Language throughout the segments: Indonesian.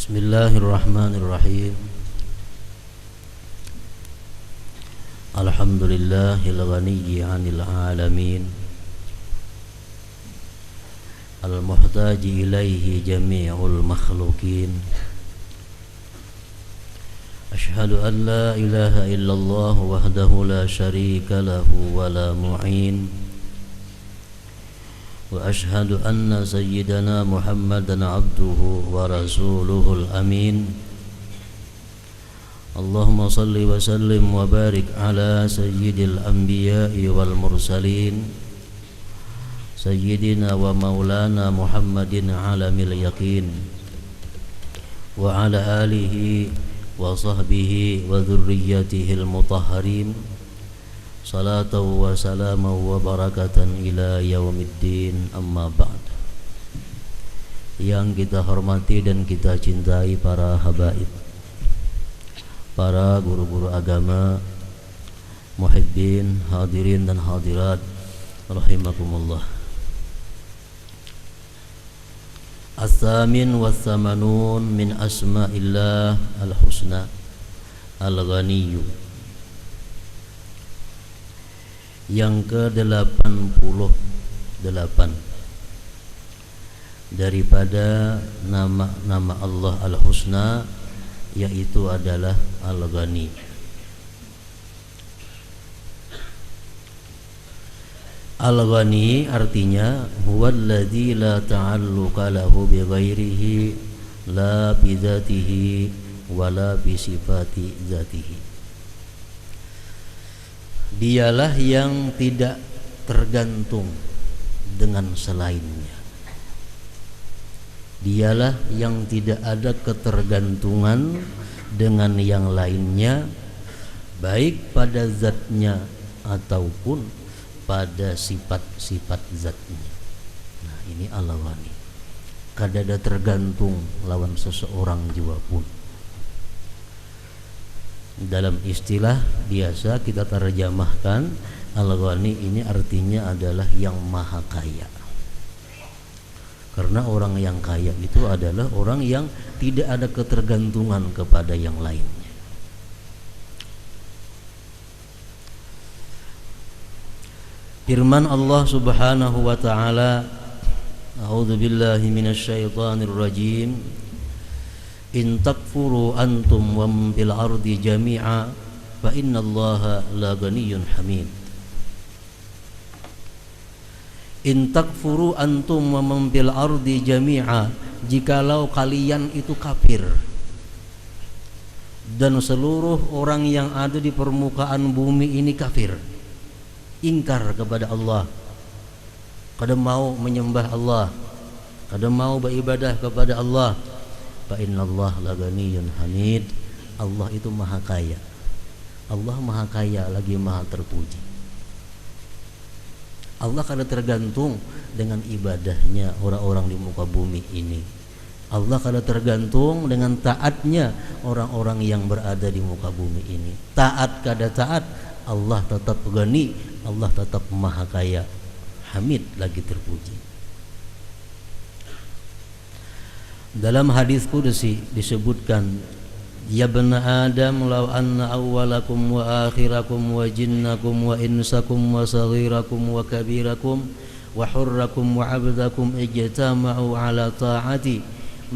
Bismillahirrahmanirrahim. Alhamdulillahil ghaniyyi 'anil 'alamin, al-muhtaji ilaihi jami'ul makhluqin. Ashhadu an la ilaha illallah wahdahu la syarika lahu wa la mu'in. Wa ashhadu anna sayyidana Muhammadan abduhu wa rasuluhul amin. Allahumma salli wa sallim wa barik ala sayyidil anbiya'i wal mursalin, sayyidina wa maulana Muhammadin alamil yaqin, wa ala alihi wa sahbihi wa dhurriyyatihil mutahharin, salatan wa salaman wa barakatan ila yaumiddin, amma ba'd. Yang kita hormati dan kita cintai para habaib, para guru-guru agama, muhibbin, hadirin dan hadirat rahimakumullah. As-samin was-samanun min asma'illah al-husna al-ghaniyyu. Yang ke-88 daripada nama-nama Allah Al-Husna, yaitu adalah Al-Ghani. Al-Ghani artinya huwallazi la ta'alluqa lahu bi ghairihi la bi dzatihi wa la bi sifati dzatihi. Dialah yang tidak tergantung dengan selainnya. Dialah yang tidak ada ketergantungan dengan yang lainnya, baik pada zatnya ataupun pada sifat-sifat zatnya. Nah, ini Al-Ghani. Kada ada tergantung lawan seseorang juga pun. Dalam istilah biasa kita terjemahkan, Al-Ghani ini artinya adalah yang maha kaya. Karena orang yang kaya itu adalah orang yang tidak ada ketergantungan kepada yang lainnya. Firman Allah Subhanahu wa taala, A'udzu billahi minasyaitonir rajim. In takfuru antum wa man fil ardi jami'a fa innallaha la ghaniyyun hamid. In takfuru antum wa man fil ardi jami'a, jikalau kalian itu kafir dan seluruh orang yang ada di permukaan bumi ini kafir, ingkar kepada Allah, kada mau menyembah Allah, kada mau beribadah kepada Allah, fa innallaha la ghaniyyun hamid. Allah itu maha kaya. Allah maha kaya lagi maha terpuji. Allah kada tergantung dengan ibadahnya orang-orang di muka bumi ini. Allah kada tergantung dengan taatnya orang-orang yang berada di muka bumi ini. Taat kada taat, Allah tetap ghani, Allah tetap maha kaya, hamid lagi terpuji. Dalam hadis qudsi disebutkan, ya bani Adam, law anna awwalakum wa akhirakum wa jinnakum wa insakum wa saghirakum wa kabirakum wa hurrakum wa abdakum ijtama'u ala ta'ati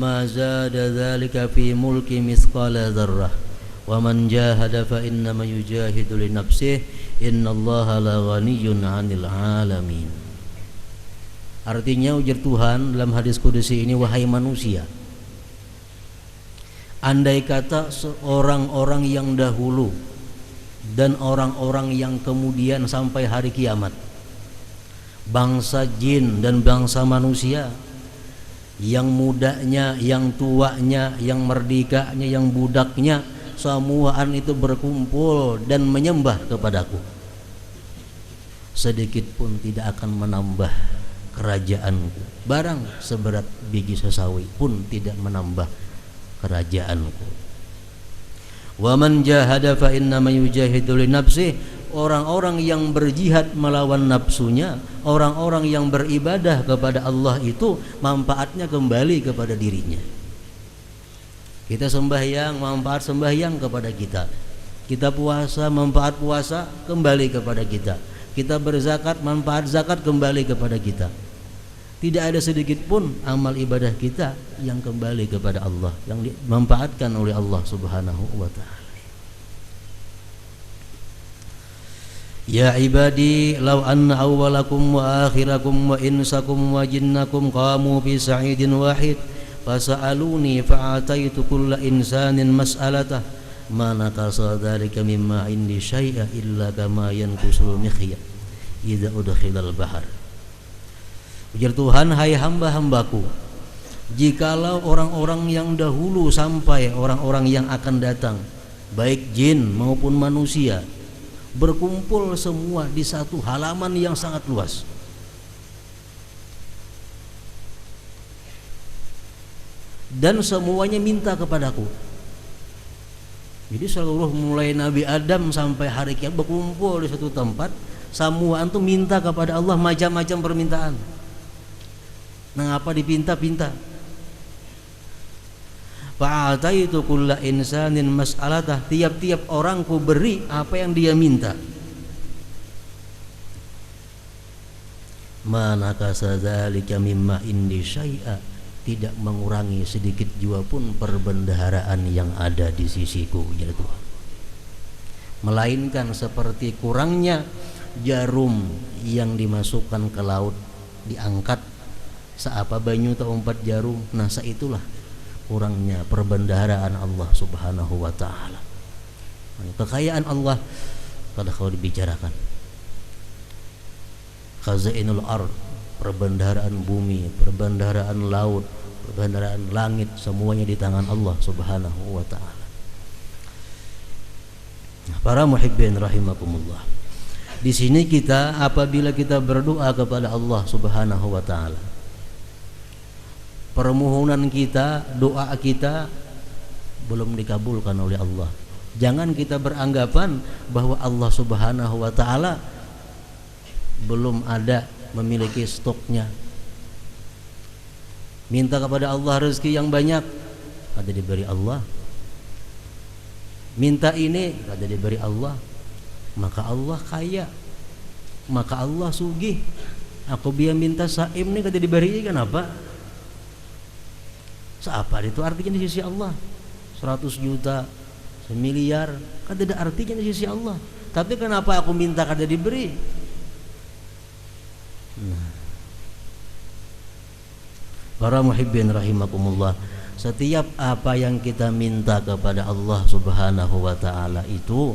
ma zada dhalika fi mulki mithqala dzarrah wa man jahada fa innama yujahidu li nafsihi innallaha la ghaniyyun 'anil 'alamin. Artinya ujar Tuhan dalam hadis qudsi ini, wahai manusia, andai kata orang-orang yang dahulu dan orang-orang yang kemudian sampai hari kiamat, bangsa jin dan bangsa manusia, yang mudanya, yang tuanya, yang merdekanya, yang budaknya, semuaan itu berkumpul dan menyembah kepadaku, sedikit pun tidak akan menambah kerajaanku. Barang seberat biji sesawi pun tidak menambah kerajaanku. Wa man jahada fa innama yujahidu li nafsihi. Orang-orang yang berjihad melawan nafsunya, orang-orang yang beribadah kepada Allah itu manfaatnya kembali kepada dirinya. Kita sembahyang, manfaat sembahyang kepada kita. Kita puasa, manfaat puasa kembali kepada kita. Kita berzakat, manfaat zakat kembali kepada kita. Tidak ada sedikit pun amal ibadah kita yang kembali kepada Allah, yang dimanfaatkan oleh Allah Subhanahu wa taala. Ya ibadi, law anna awwalakum wa akhirakum wa insakum wa jinnakum qamu fi sa'idin wahid fasa'aluni fa'ataitu kulla insanin mas'alatah ma naqasa dzalika mimma indi syai'a illa kama yanqusul mikhyat idza udkhilal bahar. Ujar Tuhan, hai hamba-hambaku, jikalau orang-orang yang dahulu sampai orang-orang yang akan datang, baik jin maupun manusia, berkumpul semua di satu halaman yang sangat luas, dan semuanya minta kepadaku. Jadi seluruh mulai Nabi Adam sampai hari kiamat berkumpul di satu tempat, semua antum minta kepada Allah macam-macam permintaan. Nah, apa dipinta-pinta? Fa'ataitu kulla insanin mas'alatah, tiap-tiap orang ku beri apa yang dia minta. Manakasa dzalika mimma indi syai'a, tidak mengurangi sedikit jua pun perbendaharaan yang ada di sisiku, ya Tuhan. Melainkan seperti kurangnya jarum yang dimasukkan ke laut, diangkat seapa banyu tak umpat jarum. Nah, saitulah kurangnya perbendaharaan Allah Subhanahu wa taala. Kekayaan Allah kalau dibicarakan, khazainul ard, perbendaharaan bumi, perbendaharaan laut, perbendaharaan langit, semuanya di tangan Allah Subhanahu wa taala. Nah, para muhibbin rahimakumullah, di sini kita apabila kita berdoa kepada Allah Subhanahu wa taala, permohonan kita, doa kita belum dikabulkan oleh Allah, jangan kita beranggapan bahwa Allah Subhanahu wa taala belum ada memiliki stoknya. Minta kepada Allah rezeki yang banyak, ada diberi Allah. Minta ini, ada diberi Allah. Maka Allah kaya, maka Allah sugih. Aku biar minta saim nih, kata diberi, kenapa? Seapa itu artinya di sisi Allah? 100 juta, 1 miliar, kan tidak artinya di sisi Allah. Tapi kenapa aku minta kada diberi? Nah, para muhibbin rahimakumullah, setiap apa yang kita minta kepada Allah Subhanahu wa taala itu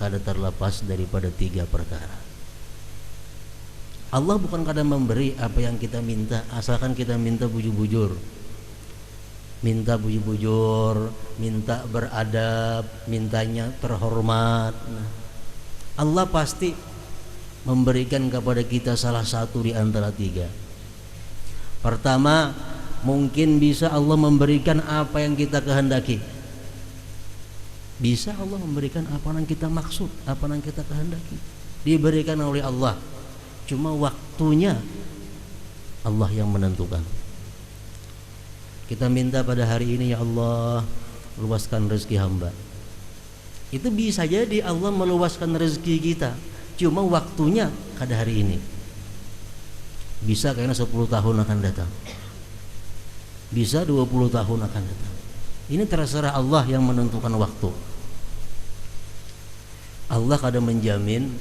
kada terlepas daripada 3 perkara. Allah bukan kada memberi apa yang kita minta, asalkan kita minta bujur-bujur. Minta bujur-bujur, minta beradab, mintanya terhormat. Nah, Allah pasti memberikan kepada kita salah satu di antara 3. Pertama, mungkin bisa Allah memberikan apa yang kita kehendaki. Bisa Allah memberikan apa yang kita maksud, apa yang kita kehendaki, diberikan oleh Allah. Cuma waktunya Allah yang menentukan. Kita minta pada hari ini, ya Allah, luaskan rezeki hamba. Itu bisa jadi Allah meluaskan rezeki kita, cuma waktunya pada hari ini. Bisa karena 10 tahun akan datang, bisa 20 tahun akan datang. Ini terserah Allah yang menentukan waktu. Allah kadang menjamin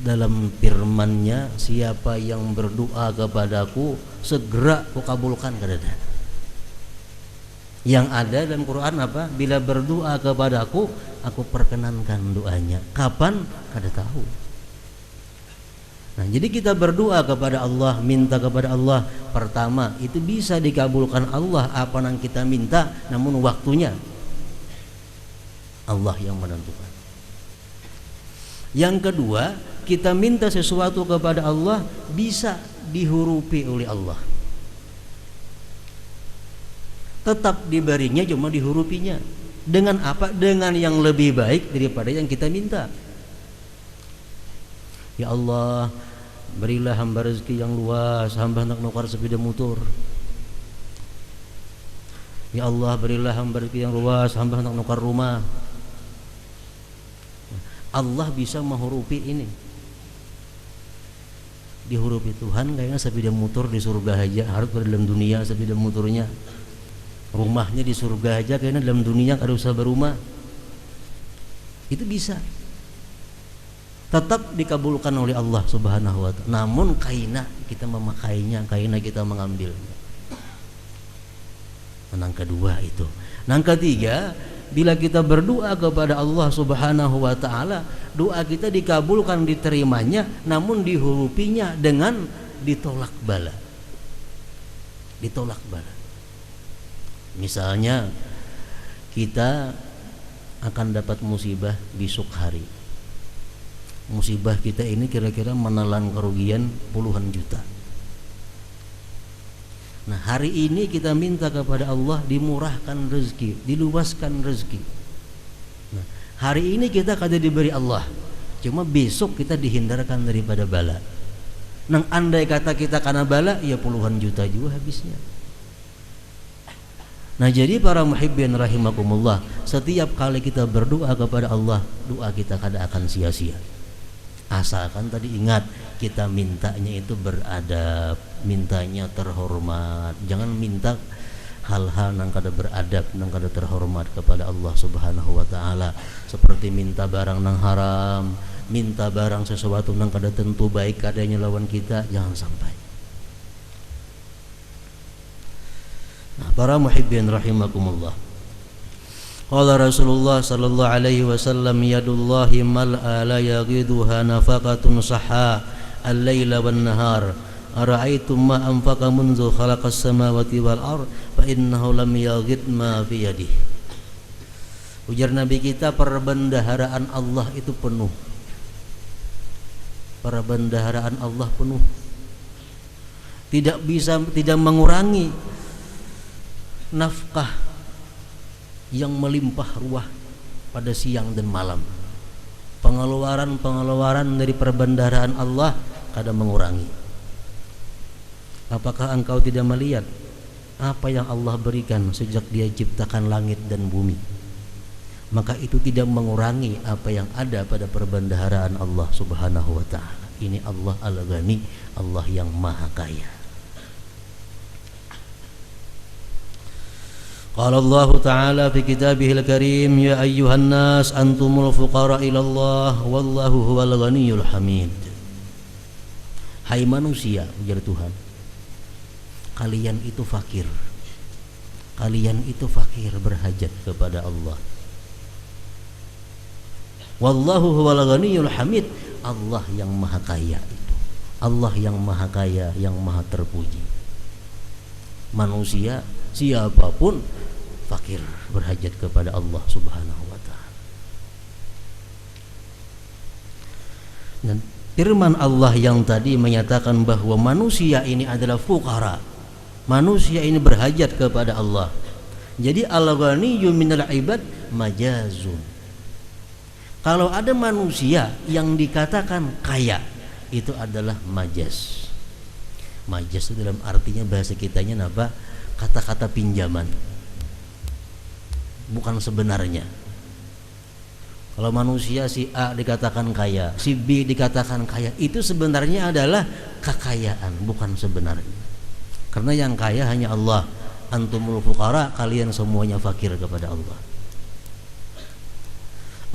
dalam firman-Nya, siapa yang berdoa kepadaku segera kukabulkan, kadang. Yang ada dalam Quran apa? Bila berdoa kepadaku, aku perkenankan doanya. Kapan? Kada tahu. Nah, jadi kita berdoa kepada Allah, minta kepada Allah, pertama itu bisa dikabulkan Allah apa yang kita minta, namun waktunya Allah yang menentukan. Yang kedua, kita minta sesuatu kepada Allah bisa dihurufi oleh Allah. Tetap diberinya, cuma dihurufinya. Dengan apa? Dengan yang lebih baik daripada yang kita minta. Ya Allah, berilah hamba rezeki yang luas, hamba hendak nukar sepeda motor. Ya Allah, berilah hamba rezeki yang luas, hamba hendak nukar rumah. Allah bisa menghurufi ini. Dihurufi Tuhan kayaknya sepeda motor di surga aja, harus pada dalam dunia sepeda motornya. Rumahnya di surga aja kayaknya dalam dunia kada usah berumah. Itu bisa. Tetap dikabulkan oleh Allah Subhanahu wa taala. Namun kaina kita memakainya, kaina kita mengambilnya. Yang kedua itu. Yang ketiga, bila kita berdoa kepada Allah Subhanahu wa taala, doa kita dikabulkan, diterimanya, namun dihurufinya dengan ditolak bala. Ditolak bala. Misalnya kita akan dapat musibah besok hari. Musibah kita ini kira-kira menelan kerugian puluhan juta. Nah, hari ini kita minta kepada Allah dimurahkan rezeki, diluaskan rezeki. Nah, hari ini kita kada diberi Allah, cuma besok kita dihindarkan daripada bala. Nang andai kata kita kena bala, ya puluhan juta juga habisnya. Nah, jadi para muhibbin rahimakumullah, setiap kali kita berdoa kepada Allah, doa kita kada akan sia-sia. Asalkan tadi ingat, kita mintanya itu beradab, mintanya terhormat. Jangan minta hal-hal yang kada beradab, yang kada terhormat kepada Allah Subhanahu wa taala, seperti minta barang nang haram, minta barang sesuatu nang kada tentu baik kadanya lawan kita, jangan sampai. Nah, para muhibbin rahimakumullah, qala Rasulullah sallallahu alaihi wasallam, yadullahi mal'a la yaghiduha nafaqatun sahha al-laila wan nahar, ara'aitum ma anfaqa munzu khalaqas samawati wal ard fa innahu lam yaghid ma fi yadihi. Ujar Nabi kita, perbendaharaan Allah itu penuh. Perbendaharaan Allah penuh. Tidak mengurangi nafkah yang melimpah ruah pada siang dan malam. Pengeluaran dari perbendaharaan Allah kada mengurangi. Apakah engkau tidak melihat apa yang Allah berikan sejak Dia ciptakan langit dan bumi? Maka itu tidak mengurangi apa yang ada pada perbendaharaan Allah Subhanahu wa taala. Ini Allah Al-Ghani, Allah yang Maha Kaya. Qala Allah Ta'ala fi kitabihil karim, ya ayyuhan nas antumul fuqara ila Allah wallahu huwal ghaniyul hamid. Hai manusia, ujar Tuhan, kalian itu fakir. Kalian itu fakir, berhajat kepada Allah. Wallahu huwal ghaniyul hamid. Allah yang Maha Kaya itu. Allah yang Maha Kaya, yang Maha terpuji. Manusia siapapun fakir, berhajat kepada Allah Subhanahu wa taala. Dan firman Allah yang tadi menyatakan bahwa manusia ini adalah fuqara. Manusia ini berhajat kepada Allah. Jadi al-ghaniyyu minal ibad majazun. Kalau ada manusia yang dikatakan kaya, itu adalah majaz. Majaz itu dalam artinya bahasa kitanya apa? Kata-kata pinjaman, bukan sebenarnya. Kalau manusia si A dikatakan kaya, si B dikatakan kaya, itu sebenarnya adalah kekayaan, bukan sebenarnya. Karena yang kaya hanya Allah. Antumul fuqara, kalian semuanya fakir kepada Allah.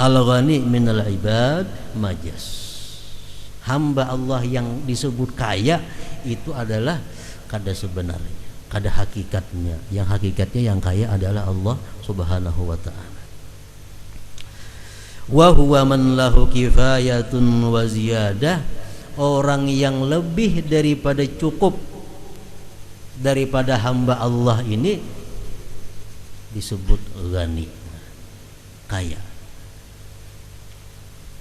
Al-ghani minal ibad majaz. Hamba Allah yang disebut kaya itu adalah kada sebenarnya, kada hakikatnya. Yang hakikatnya yang kaya adalah Allah Subhanahu wa taala. Wa huwa man lahu kifayatun wa ziyadah. Orang yang lebih daripada cukup daripada hamba Allah ini disebut ghani, kaya.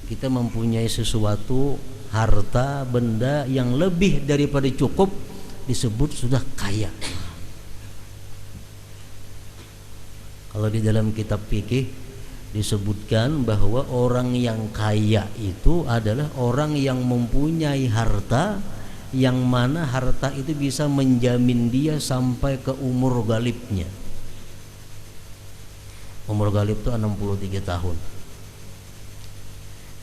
Kita mempunyai sesuatu, harta, benda yang lebih daripada cukup, disebut sudah kaya. Kalau di dalam kitab fikih disebutkan bahwa orang yang kaya itu adalah orang yang mempunyai harta yang mana harta itu bisa menjamin dia sampai ke umur galibnya. Umur Ghalib itu 63 tahun.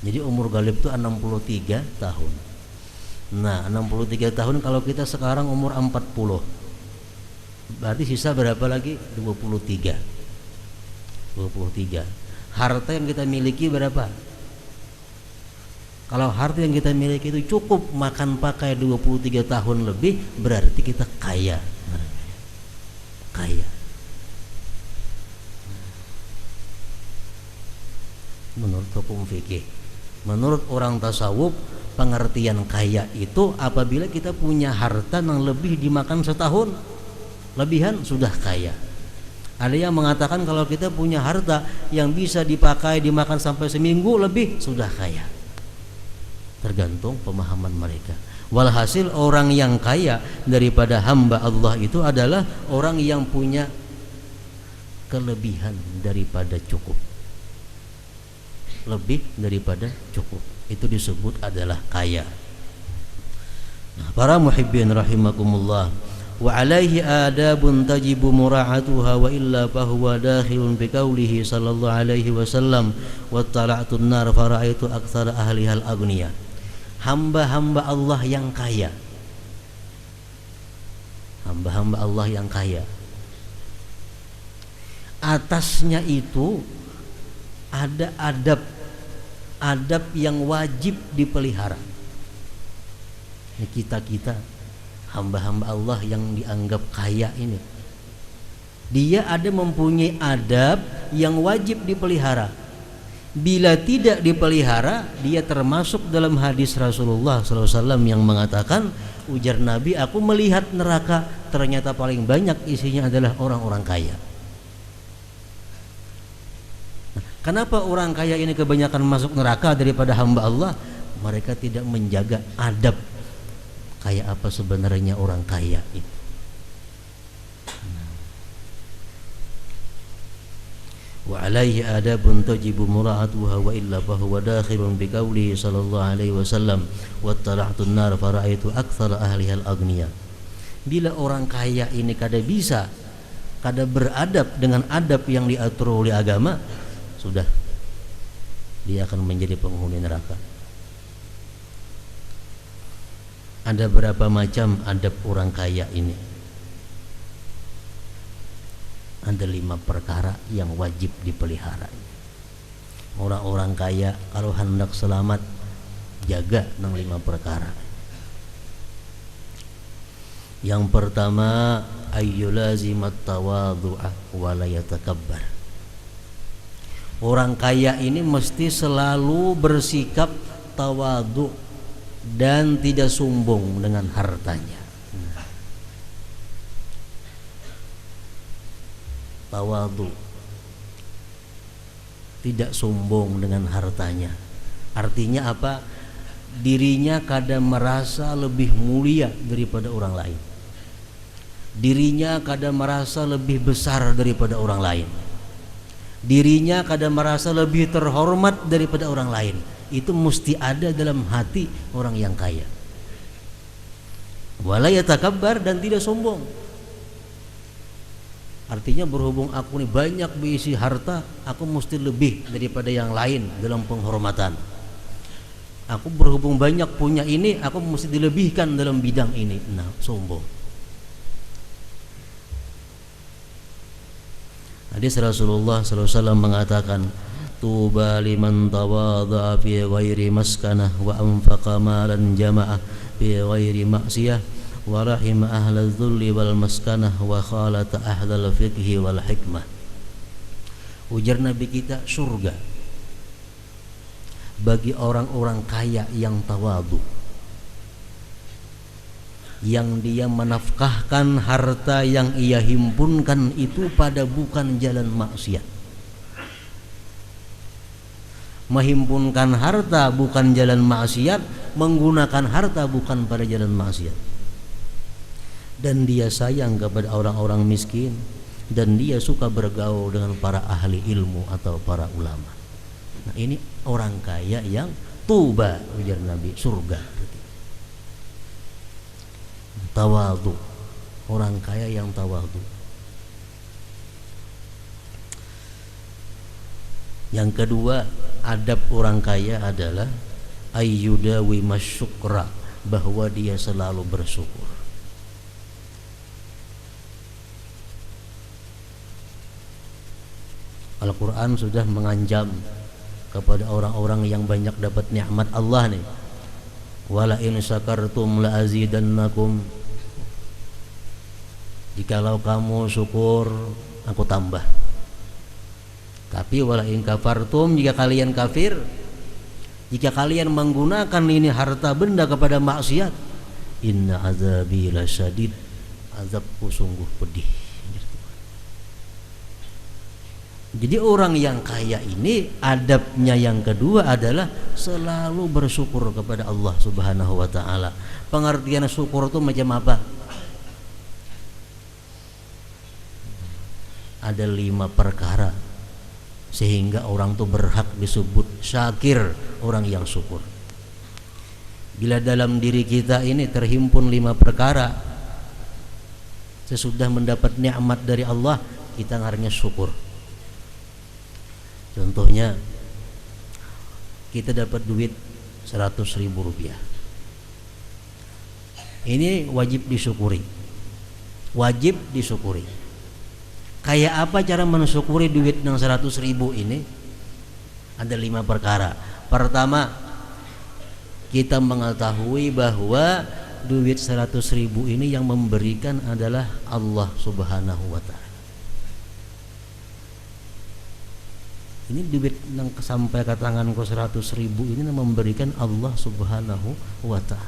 Jadi umur Ghalib itu 63 tahun. Nah, 63 tahun kalau kita sekarang umur 40. Berarti sisa berapa lagi? 23. Harta yang kita miliki berapa? Kalau harta yang kita miliki itu cukup makan pakai 23 tahun lebih, berarti kita kaya. Kaya. Menurut hukum fikih, menurut orang tasawuf, pengertian kaya itu apabila kita punya harta yang lebih dimakan setahun, lebihan sudah kaya. Ada yang mengatakan kalau kita punya harta yang bisa dipakai dimakan sampai seminggu lebih, sudah kaya. Tergantung pemahaman mereka. Walhasil orang yang kaya daripada hamba Allah itu adalah orang yang punya kelebihan daripada cukup, lebih daripada cukup, itu disebut adalah kaya. Nah, para muhibbin rahimakumullah, wa alaihi adabun tajibu mura'atuha wa illa fahuwa dakhilun bi qaulihi sallallahu alaihi wasallam wa tala'tun nar fara'aitu aktsara ahliha al-aghniya. Hamba-hamba Allah yang kaya, hamba-hamba Allah yang kaya, atasnya itu ada adab yang wajib dipelihara. Ini kita hamba-hamba Allah yang dianggap kaya ini, dia ada mempunyai adab yang wajib dipelihara. Bila tidak dipelihara, dia termasuk dalam hadis Rasulullah SAW yang mengatakan, ujar Nabi, aku melihat neraka, ternyata paling banyak isinya adalah orang-orang kaya. Kenapa orang kaya ini kebanyakan masuk neraka daripada hamba Allah? Mereka tidak menjaga adab. Kayak apa sebenarnya orang kaya itu? Wa alaihi adabun tajibu mura'atuha wa illa fahuwa dakhilun bi qaulihi sallallahu alaihi wasallam wa tala'tun nar fara'aitu aktsara ahliha al-aghniya. Bila orang kaya ini kada bisa, kada beradab dengan adab yang diatur oleh agama, sudah dia akan menjadi penghuni neraka. Ada berapa macam adab orang kaya ini? Ada 5 perkara yang wajib dipelihara. Orang-orang kaya kalau hendak selamat, jaga 5 perkara. Yang pertama, ayyulazimat tawadhu'a wa la yatakabbar. Orang kaya ini mesti selalu bersikap tawadhu dan tidak sombong dengan hartanya. Tawadhu, tidak sombong dengan hartanya. Artinya apa? Dirinya kadang merasa lebih mulia daripada orang lain. Dirinya kadang merasa lebih besar daripada orang lain. Dirinya kadang merasa lebih terhormat daripada orang lain. Itu mesti ada dalam hati orang yang kaya. Wala yatakabbar, dan tidak sombong. Artinya berhubung aku ini banyak berisi harta, aku mesti lebih daripada yang lain dalam penghormatan. Aku berhubung banyak punya ini, aku mesti dilebihkan dalam bidang ini. Nah, sombong. Hadis Rasulullah SAW mengatakan, tuba liman tawadha'a fi ghairi maskanah wa anfaqa malan jama'ah fi ghairi ma'siyah wa rahima ahlal dhulli wal maskanah wa khalata ahlal fiqhi wal hikmah. Ujar Nabi kita, surga bagi orang-orang kaya yang tawadhu, yang dia menafkahkan harta yang ia himpunkan itu pada bukan jalan maksiat. Menghimpunkan harta bukan jalan maksiat, menggunakan harta bukan pada jalan maksiat. Dan dia sayang kepada orang-orang miskin, dan dia suka bergaul dengan para ahli ilmu atau para ulama. Nah, ini orang kaya yang tuba, ujar Nabi, surga. Tawadhu, orang kaya yang tawadhu. Yang kedua, adab orang kaya adalah ayyudawi masyukra, bahwa dia selalu bersyukur. Al-Quran sudah mengancam kepada orang-orang yang banyak dapat nikmat Allah nih. Wala in syakartum la azidannakum. Jikalau kamu syukur, aku tambah. Tapi wala in kafartum, jika kalian kafir, jika kalian menggunakan ini harta benda kepada maksiat, inna azabi lasyadid, azabku sungguh pedih. Jadi orang yang kaya ini adabnya yang kedua adalah selalu bersyukur kepada Allah Subhanahu wa taala. Pengertian syukur itu macam apa? Ada 5 perkara sehingga orang itu berhak disebut syakir, orang yang syukur. Bila dalam diri kita ini terhimpun 5 perkara, sesudah mendapat nikmat dari Allah, kita ngarannya syukur. Contohnya, kita dapat duit 100.000 rupiah. Ini wajib disyukuri. Wajib disyukuri. Kayak apa cara mensyukuri duit yang 100.000 ini? Ada 5 perkara. Pertama, kita mengetahui bahwa duit 100.000 ini yang memberikan adalah Allah Subhanahu wa taala. Ini duit yang sampai ke tanganku 100.000 ini yang memberikan Allah Subhanahu wa ta'ala.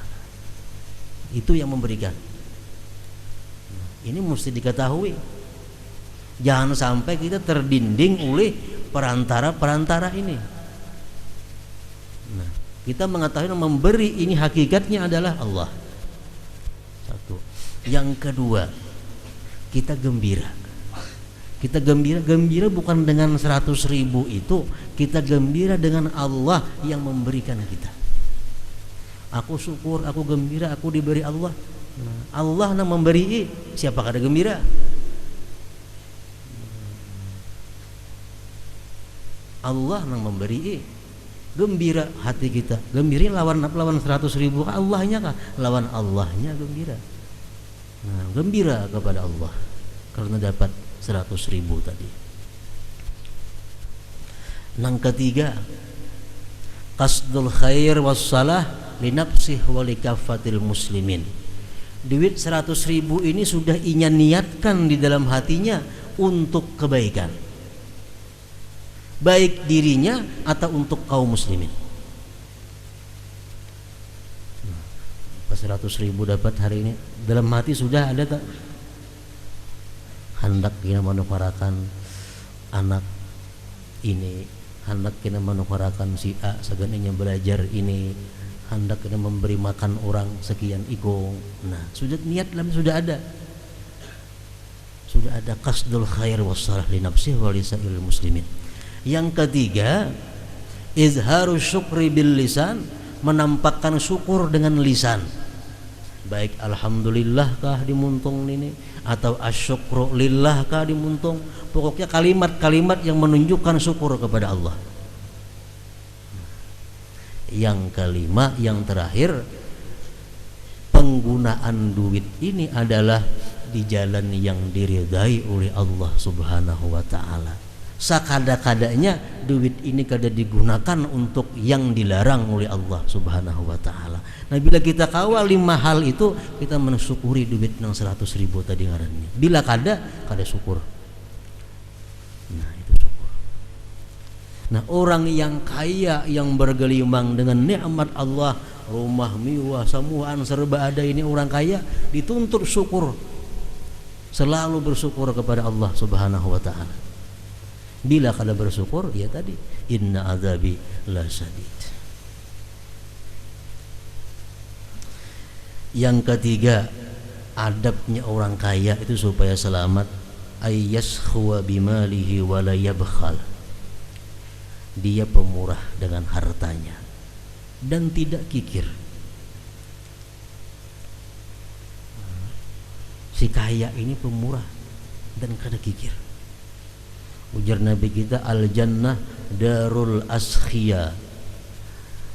Itu yang memberikan. Ini mesti diketahui. Jangan sampai kita terdinding oleh perantara-perantara ini. Nah, kita mengetahui memberi ini hakikatnya adalah Allah. Satu. Yang kedua, kita gembira. Kita gembira bukan dengan 100.000 itu, kita gembira dengan Allah yang memberikan kita. Aku syukur, aku gembira, aku diberi Allah. Allah yang memberi, siapa kada gembira? Allah yang memberi, gembira hati kita. Gembira lawan 100.000 Allahnya kah? Lawan Allahnya gembira. Nah, gembira kepada Allah karena dapat 100.000 tadi. Yang ketiga, qasdul khair wassalah li nafsih wa li kaffatil muslimin. Duit 100.000 ini sudah ia niatkan di dalam hatinya untuk kebaikan, baik dirinya atau untuk kaum muslimin. 100.000 dapat hari ini, dalam hati sudah ada tak? Hendak kita manufarakan anak ini, hendak kita manufarakan si A sebenarnya belajar ini, hendak kita memberi makan orang sekian ikung. Nah, sudah niat dalam sudah ada qasdul khair wassalah li nafsihi wa li sa'il muslimin. Yang ketiga, izharu syukri bil lisan, menampakkan syukur dengan lisan. Baik alhamdulillah kah dimuntung ini, atau asyukru lillah kah dimuntung, pokoknya kalimat-kalimat yang menunjukkan syukur kepada Allah. Yang kelima, yang terakhir, penggunaan duit ini adalah di jalan yang diridai oleh Allah Subhanahu wa ta'ala. Sakada-kadanya duit ini kada digunakan untuk yang dilarang oleh Allah Subhanahu wa ta'ala. Nah, bila kita kawal 5 hal itu, kita mensyukuri duit yang 100.000 tadi ngarannya. Bila kada syukur. Nah, itu syukur. Nah, orang yang kaya, yang bergelimang dengan nikmat Allah, rumah mewah, semuaan serba ada, ini orang kaya, dituntut syukur. Selalu bersyukur kepada Allah Subhanahu wa ta'ala. Bila kada bersyukur, ya tadi, inna azabi lasyadid. Yang ketiga, adabnya orang kaya itu supaya selamat, ayyaskhwa bimalihi wa la yabkhal. Dia pemurah dengan hartanya dan tidak kikir. Si kaya ini pemurah dan kada kikir. Ujar Nabi kita, al jannah darul askhia.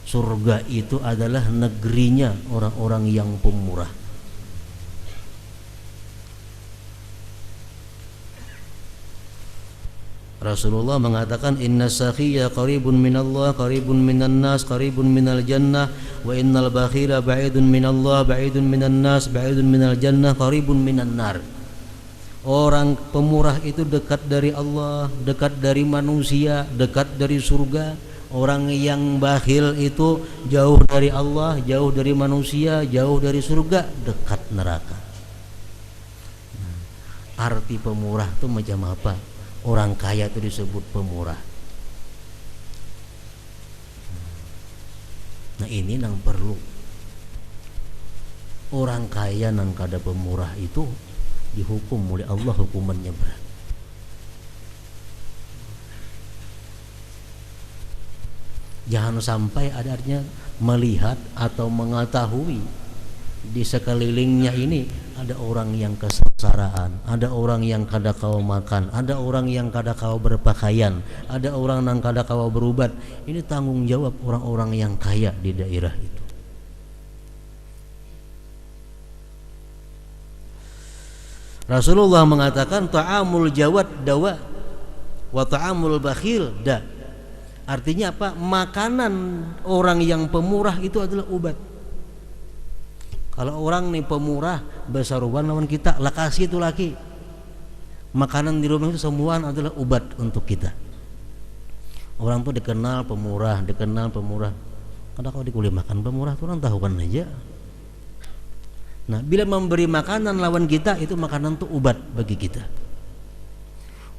Surga itu adalah negerinya orang-orang yang pemurah. Rasulullah mengatakan, inna sakhiya qaribun minallah, qaribun minan nas, qaribun minal jannah, wa innal bakhila ba'idun minallah, ba'idun minan nas, ba'idun minal jannah, qaribun minan nar. Orang pemurah itu dekat dari Allah, dekat dari manusia, dekat dari surga. Orang yang bakhil itu jauh dari Allah, jauh dari manusia, jauh dari surga, dekat neraka. Arti pemurah itu macam apa? Orang kaya itu disebut pemurah. Nah ini nang perlu. Orang kaya nang kada pemurah itu dihukum oleh Allah, hukumannya berat. Jangan sampai ada artinya melihat atau mengetahui di sekelilingnya ini ada orang yang kesengsaraan, ada orang yang kada kau makan, ada orang yang kada kau berpakaian, ada orang yang kada kau berubat. Ini tanggung jawab orang-orang yang kaya di daerah itu. Rasulullah mengatakan ta'amul jawad dawa wa ta'amul bakhil da. Artinya apa? Makanan orang yang pemurah itu adalah obat. Kalau orang nih pemurah besaruban lawan kita, lakasi itu laki. Makanan di rumah itu semua adalah obat untuk kita. Orang tuh dikenal pemurah, dikenal pemurah. Karena kalau dikulit makan pemurah tuh orang tahu kan aja. Nah, bila memberi makanan lawan kita, itu makanan tuh obat bagi kita.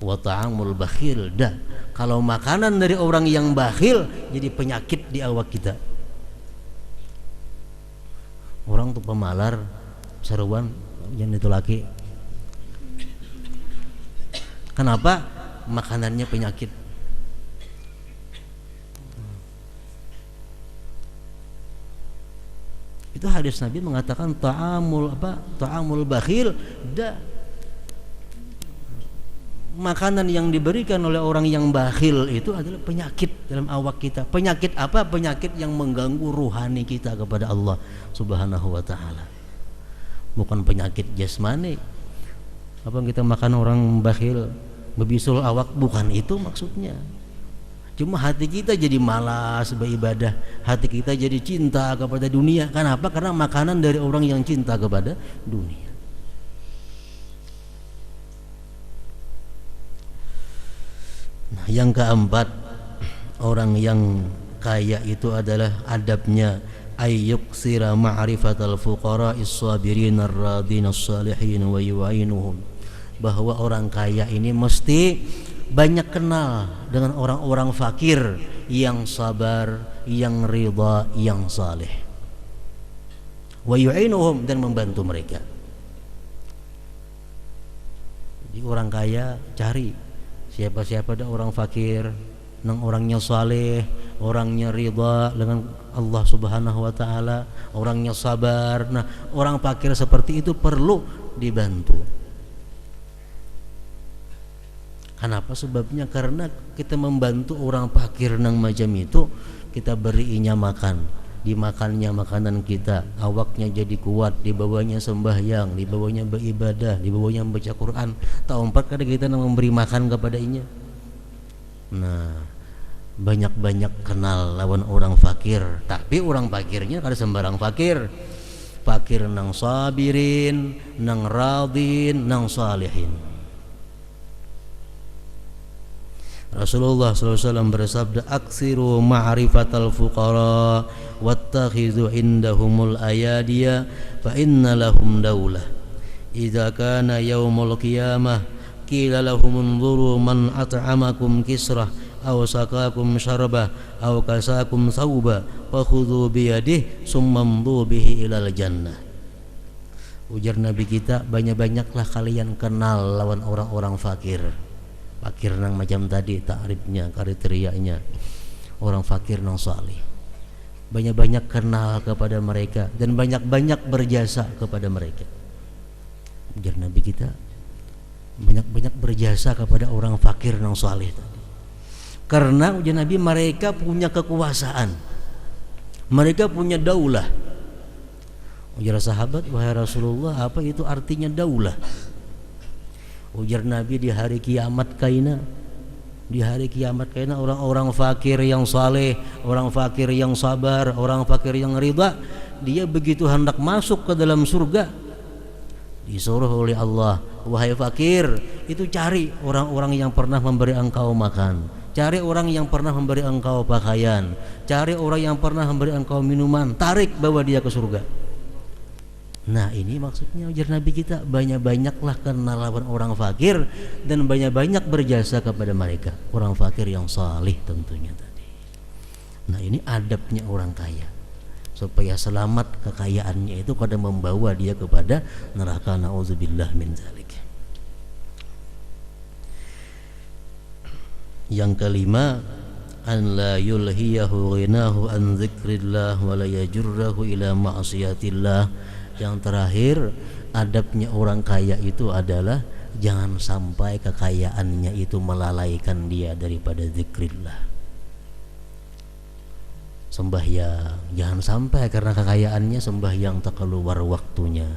Wa ta'amul bakhil dah. Kalau makanan dari orang yang bakhil jadi penyakit di awak kita. Orang tuh pemalar, seruan, jangan itu laki. Kenapa? Makanannya penyakit. Itu hadis Nabi mengatakan ta'amul bakhil da. Makanan yang diberikan oleh orang yang bakhil itu adalah penyakit dalam awak kita. Penyakit apa? Penyakit yang mengganggu ruhani kita kepada Allah Subhanahu wa taala. Bukan penyakit jasmani. Apa kita makan orang bakhil bebisul awak, bukan itu maksudnya. Cuma hati kita jadi malas beribadah, hati kita jadi cinta kepada dunia. Kenapa? Karena makanan dari orang yang cinta kepada dunia. Nah, yang keempat, orang yang kaya itu adalah adabnya ayyuksira ma'rifatal fuqara'is sabirin ar-radin as-salihin wa yu'inuhum. Bahwa orang kaya ini mesti banyak kenal dengan orang-orang fakir yang sabar, yang ridha, yang saleh. Wa yu'inuhum, dan membantu mereka. Jadi orang kaya cari siapa-siapa ada orang fakir, nang orangnya saleh, orangnya ridha dengan Allah Subhanahu wa taala, orangnya sabar. Nah, orang fakir seperti itu perlu dibantu. Kenapa? Sebabnya karena kita membantu orang fakir nang macam itu, kita berinya makan, dimakannya makanan kita, awaknya jadi kuat, dibawanya sembahyang, dibawanya beribadah, dibawanya membaca Quran. Tak empat kadang kita memberi makan kepada inya. Nah, banyak-banyak kenal lawan orang fakir. Tapi orang fakirnya kada sembarang fakir. Fakir nang sabirin, nang radin, nang salihin. Rasulullah SAW bersabda, aksiru ma'rifatal fuqara wattakhidhu indahumul ayadiya fa inna lahum daulah idza kana yaumul qiyamah qila lahum unzuru man at'amakum kisrah aw saqakum syarbah aw kasakum thawba fakhudhu biyadihi summa mdu bihi ilal jannah. Ujar Nabi kita, banyak-banyaklah kalian kenal lawan orang-orang fakir. Fakir nang macam tadi takrifnya, kriterianya orang fakir nang salih. Banyak-banyak kenal kepada mereka dan banyak-banyak berjasa kepada mereka. Ujar Nabi kita, banyak-banyak berjasa kepada orang fakir yang saleh. Karena ujian Nabi, mereka punya kekuasaan, mereka punya daulah. Ujar sahabat, wahai Rasulullah, apa itu artinya daulah? Ujar Nabi, di hari kiamat kaina, di hari kiamat kaina orang-orang fakir yang saleh, orang fakir yang sabar, orang fakir yang ridha, dia begitu hendak masuk ke dalam surga, disuruh oleh Allah, wahai fakir, itu cari orang-orang yang pernah memberi engkau makan, cari orang yang pernah memberi engkau pakaian, cari orang yang pernah memberi engkau minuman, tarik bawa dia ke surga. Nah ini maksudnya ujar Nabi kita, banyak-banyaklah kenal lawan orang fakir dan banyak-banyak berjasa kepada mereka, orang fakir yang salih tentunya tadi. Nah ini adabnya orang kaya, supaya selamat kekayaannya itu kadang membawa dia kepada neraka, na'udzubillah min dzalik. Yang kelima, an la yulhiyahu ghinahu an dzikrillah wa la yajurrahu ila ma'siyatillah. Yang terakhir, adabnya orang kaya itu adalah jangan sampai kekayaannya itu melalaikan dia daripada zikrillah. Sembahyang, jangan sampai karena kekayaannya sembahyang tak keluar waktunya.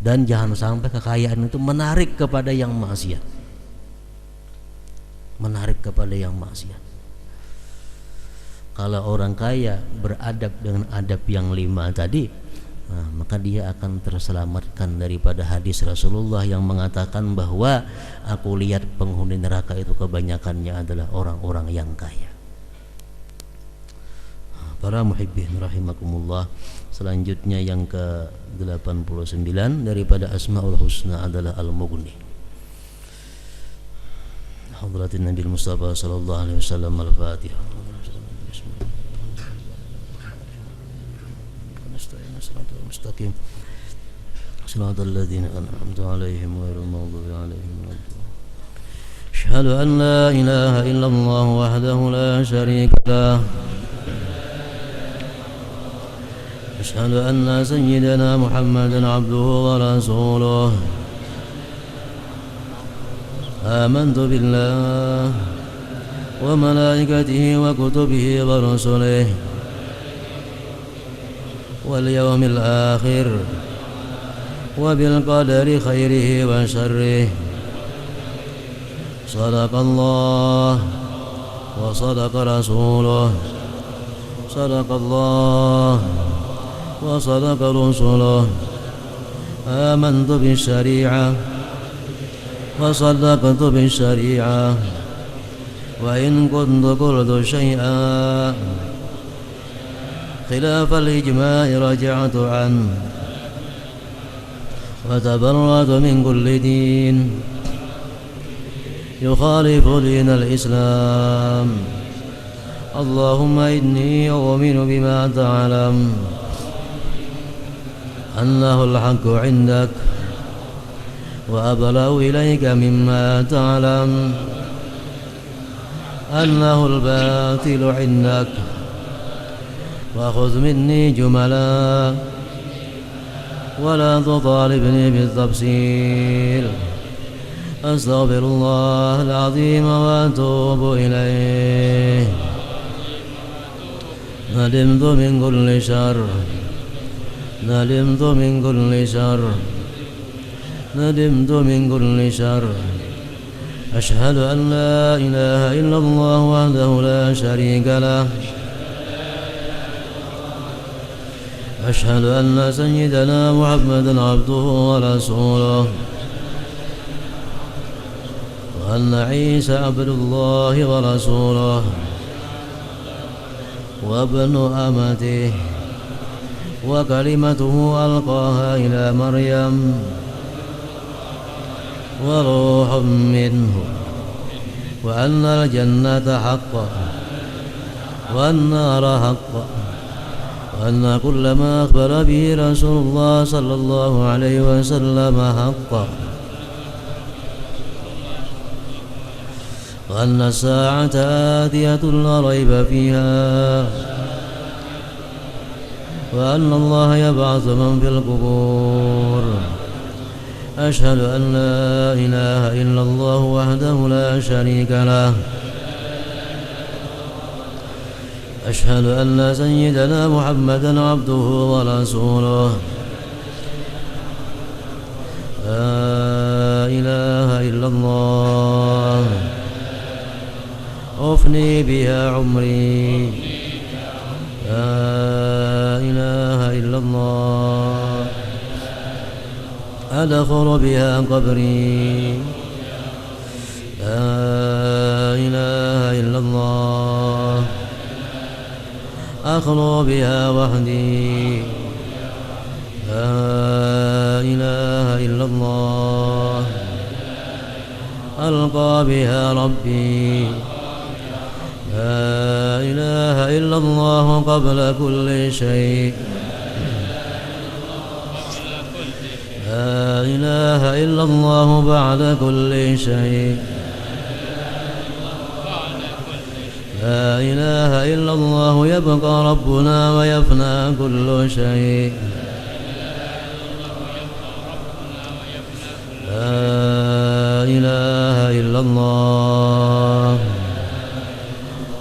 Dan jangan sampai kekayaan itu menarik kepada yang maksiat, menarik kepada yang maksiat. Kalau orang kaya beradab dengan adab yang 5 tadi, maka dia akan terselamatkan daripada hadis Rasulullah yang mengatakan bahwa aku lihat penghuni neraka itu kebanyakannya adalah orang-orang yang kaya. Para muhibbin rahimakumullah, selanjutnya yang ke-89 daripada Asmaul Husna adalah Al-Mughni. Hadratin Nabi Mustafa sallallahu alaihi wasallam. Al-Fatihah. Mustaqim Shiratal ladzina an'amta 'alaihim ghairil maghdubi 'alaihim waladdallin. Asyhadu an la ilaha illallah wahdahu la syarika lah. Asyhadu anna sayyidana Muhammadan 'abduhu wa rasuluh. Amantu billah wa malaikatihi wa kutubihi wa rusulihi wal yawmil akhir wa bil qadari khairihi wa syarrihi. Sadaqallah wa sadaqa rasuluh. Sadaqallah wa sadaqa rasuluh. Amantu bis syari'ah wa sadaqtu bis syari'ah wa in kuntu qultu syai'an خلاف الإجماع رجعت عنه وتبرأت من كل دين يخالف دين الإسلام. اللهم إني أؤمن بما تعلم أنه الحق عندك وأبلغ إليك مما تعلم أنه الباطل عندك وخذ مني جملا ولا تطالبني بالتفصيل. أستغفر الله العظيم وأتوب إليه. ندمت من كل شر، ندمت من كل شر، ندمت من كل شر. أشهد أن لا إله إلا الله وحده لا شريك له. أشهد أن سيدنا محمدا عبده ورسوله وأن عيسى عبد الله ورسوله وابن أمته وكلمته ألقاها إلى مريم وروح منه وأن الجنة حق والنار حق وأن كل ما أخبر به رسول الله صلى الله عليه وسلم حق وأن الساعة آتية لا ريب فيها وأن الله يبعث من في القبور. أشهد أن لا إله إلا الله وحده لا شريك له. أشهد أن سيدنا محمدا عبده ورسوله. لا إله إلا الله أفني بها عمري. لا إله إلا الله أدخل بها قبري. لا إله إلا الله أخلو بها وحدي. لا إله إلا الله ألقى بها ربي. لا إله إلا الله قبل كل شيء. لا إله إلا الله بعد كل شيء. لا إله إلا الله يبقى ربنا ويفنى كل شيء. لا إله إلا الله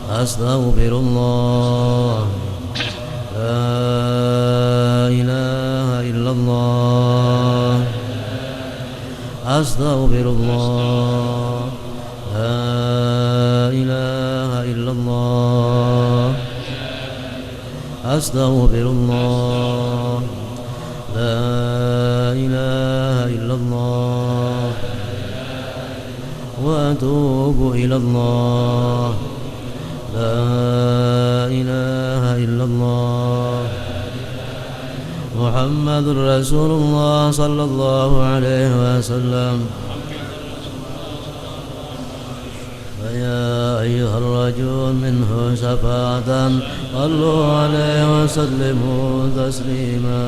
أستغفر الله. لا إله إلا الله أستغفر الله. لا إله إلا الله أستغفر الله. لا إله إلا الله وأتوب إلى الله. لا إله إلا الله محمد رسول الله صلى الله عليه وسلم. فيا أيها الرجل منه شفاعة صلوا عليه وسلموا تسليما.